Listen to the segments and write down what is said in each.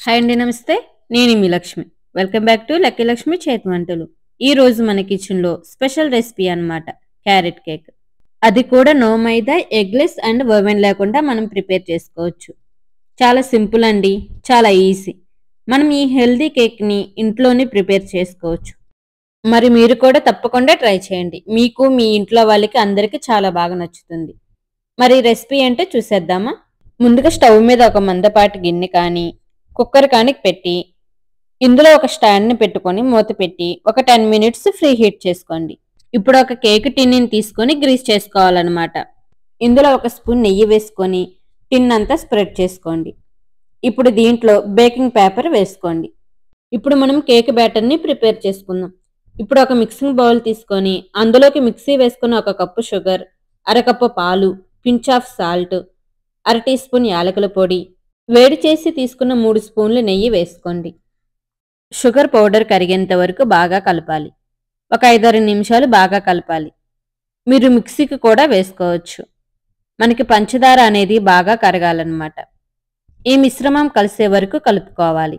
Hi అండి, నమస్తే. నేను మీ Lakshmi. Welcome back to lucky Lakshmi చేతి వంటలు. ఈ రోజు మన కిచెన్లో స్పెషల్ రెసిపీ అన్నమాట, క్యారెట్ కేక్. అది కూడా నో మైదా, ఎగ్లెస్ అండ్ ఓవెన్ లేకుండా మనం ప్రిపేర్ చేసుకోవచ్చు. చాలా సింపుల్ అండి, చాలా ఈజీ. మనం ఈ హెల్దీ కేక్ని ఇంట్లోనే ప్రిపేర్ చేసుకోవచ్చు. మరి మీరు కూడా తప్పకుండా ట్రై చేయండి. మీకు, మీ ఇంట్లో వాళ్ళకి అందరికీ చాలా బాగా నచ్చుతుంది. మరి రెసిపీ అంటే చూసేద్దామా? ముందుగా స్టవ్ మీద ఒక మందపాటి గిన్నె కానీ కుక్కర్ కానీ పెట్టి ఇందులో ఒక స్టాండ్ని పెట్టుకొని మూత పెట్టి ఒక 10 మినిట్స్ ఫ్రీ హీట్ చేసుకోండి. ఇప్పుడు ఒక కేక్ టిన్ని తీసుకొని గ్రీస్ చేసుకోవాలన్నమాట. ఇందులో ఒక స్పూన్ నెయ్యి వేసుకొని టిన్ అంతా స్ప్రెడ్ చేసుకోండి. ఇప్పుడు దీంట్లో బేకింగ్ పేపర్ వేసుకోండి. ఇప్పుడు మనం కేక్ బ్యాటర్ని ప్రిపేర్ చేసుకుందాం. ఇప్పుడు ఒక మిక్సింగ్ బౌల్ తీసుకొని అందులోకి మిక్సీ వేసుకున్న ఒక కప్పు షుగర్, అరకప్పు పాలు, పించ్ ఆఫ్ సాల్ట్, అర టీ స్పూన్ యాలకుల పొడి, వేడి చేసి తీసుకున్న 3 స్పూన్లు నెయ్యి వేసుకోండి. షుగర్ పౌడర్ కరిగేంత వరకు బాగా కలపాలి. ఒక 5-6 నిమిషాలు బాగా కలపాలి. మీరు మిక్సీకి కూడా వేసుకోవచ్చు. మనకి పంచదార అనేది బాగా కరగాలన్నమాట. ఈ మిశ్రమం కలిసే వరకు కలుపుకోవాలి.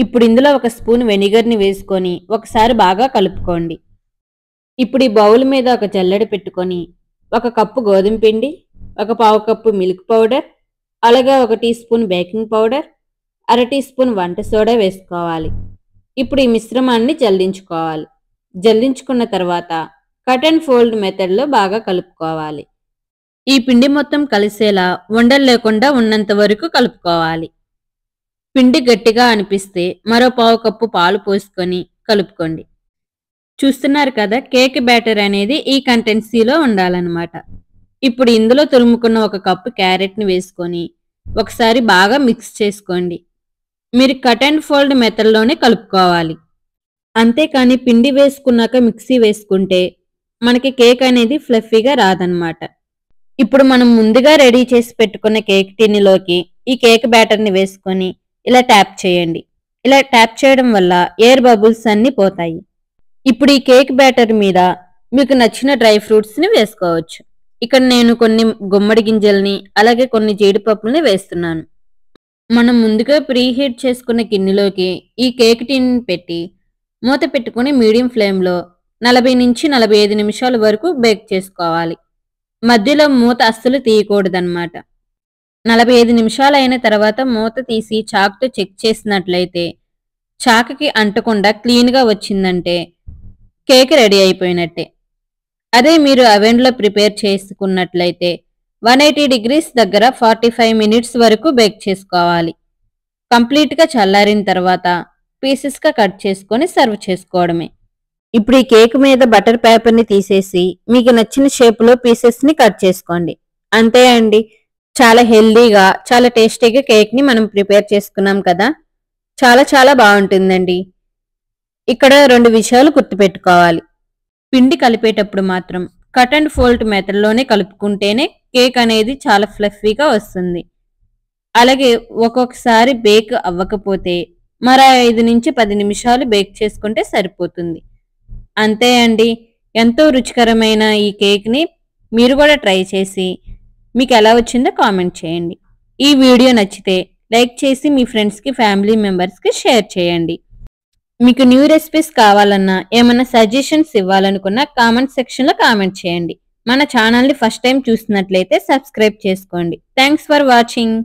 ఇప్పుడు ఇందులో ఒక స్పూన్ వెనిగర్ని వేసుకొని ఒకసారి బాగా కలుపుకోండి. ఇప్పుడు ఈ బౌల్ మీద ఒక జల్లెడ పెట్టుకొని ఒక కప్పు గోధుమ పిండి, ఒక పావు కప్పు మిల్క్ పౌడర్, అలాగే ఒక టీ స్పూన్ బేకింగ్ పౌడర్, అర టీ స్పూన్ వంట సోడా వేసుకోవాలి. ఇప్పుడు ఈ మిశ్రమాన్ని జల్లించుకోవాలి. జల్లించుకున్న తర్వాత కట్ అండ్ ఫోల్డ్ మెథడ్లో బాగా కలుపుకోవాలి. ఈ పిండి మొత్తం కలిసేలా ఉండలు లేకుండా ఉన్నంత వరకు కలుపుకోవాలి. పిండి గట్టిగా అనిపిస్తే మరో పావు కప్పు పాలు పోసుకొని కలుపుకోండి. చూస్తున్నారు కదా, కేక్ బ్యాటర్ అనేది ఈ కంటెన్సీలో ఉండాలన్నమాట. ఇప్పుడు ఇందులో తురుముకున్న ఒక కప్పు క్యారెట్ని వేసుకొని ఒకసారి బాగా మిక్స్ చేసుకోండి. మీరు కట్ అండ్ ఫోల్డ్ మెథడ్లోనే కలుపుకోవాలి. అంతేకాని పిండి వేసుకున్నాక మిక్సీ వేసుకుంటే మనకి కేక్ అనేది ఫ్లఫీగా రాదన్నమాట. ఇప్పుడు మనం ముందుగా రెడీ చేసి పెట్టుకున్న కేక్ టిన్నులోకి ఈ కేక్ బ్యాటర్ని వేసుకొని ఇలా ట్యాప్ చేయండి. ఇలా ట్యాప్ చేయడం వల్ల ఎయిర్ బబుల్స్ అన్నీ పోతాయి. ఇప్పుడు ఈ కేక్ బ్యాటర్ మీద మీకు నచ్చిన డ్రై ఫ్రూట్స్ని వేసుకోవచ్చు. ఇక్కడ నేను కొన్ని గుమ్మడి గింజల్ని అలాగే కొన్ని జీడిపప్పుల్ని వేస్తున్నాను. మనం ముందుగా ప్రీహీట్ చేసుకున్న గిన్నెలోకి ఈ కేక్ టిన్ పెట్టి మూత పెట్టుకుని మీడియం ఫ్లేమ్లో 40 నుంచి 45 నిమిషాల వరకు బేక్ చేసుకోవాలి. మధ్యలో మూత అస్సలు తీయకూడదన్నమాట. 45 నిమిషాలు అయిన తర్వాత మూత తీసి చాకుతో చెక్ చేసినట్లయితే చాకుకి అంటకుండా క్లీన్గా వచ్చిందంటే కేక్ రెడీ అయిపోయినట్టే. అదే మీరు అవెన్లో ప్రిపేర్ చేసుకున్నట్లయితే 180 డిగ్రీస్ దగ్గర 45 మినిట్స్ వరకు బేక్ చేసుకోవాలి. కంప్లీట్గా చల్లారిన తర్వాత పీసెస్గా కట్ చేసుకొని సర్వ్ చేసుకోవడమే. ఇప్పుడు ఈ కేక్ మీద బటర్ పేపర్ని తీసేసి మీకు నచ్చిన షేప్లో పీసెస్ని కట్ చేసుకోండి. అంతే అండి, చాలా హెల్దీగా చాలా టేస్టీగా కేక్ని మనం ప్రిపేర్ చేసుకున్నాం కదా. చాలా చాలా బాగుంటుందండి. ఇక్కడ 2 విషయాలు గుర్తుపెట్టుకోవాలి. పిండి కలిపేటప్పుడు మాత్రం కట్ అండ్ ఫోల్డ్ మెథడ్లోనే కలుపుకుంటేనే కేక్ అనేది చాలా ఫ్లఫీగా వస్తుంది. అలాగే ఒక్కొక్కసారి బేక్ అవ్వకపోతే మరో 5 నుంచి 10 నిమిషాలు బేక్ చేసుకుంటే సరిపోతుంది. అంతే అండి, ఎంతో రుచికరమైన ఈ కేక్ని మీరు కూడా ట్రై చేసి మీకు ఎలా వచ్చిందో కామెంట్ చేయండి. ఈ వీడియో నచ్చితే లైక్ చేసి మీ ఫ్రెండ్స్కి, ఫ్యామిలీ మెంబర్స్కి షేర్ చేయండి. మీకు న్యూ రెసిపీస్ కావాలన్నా, ఏమైనా సజెషన్స్ ఇవ్వాలనుకున్నా కామెంట్ సెక్షన్లో కామెంట్ చేయండి. మన ఛానల్ని ఫస్ట్ టైం చూసినట్లయితే సబ్స్క్రైబ్ చేసుకోండి. Thanks for watching.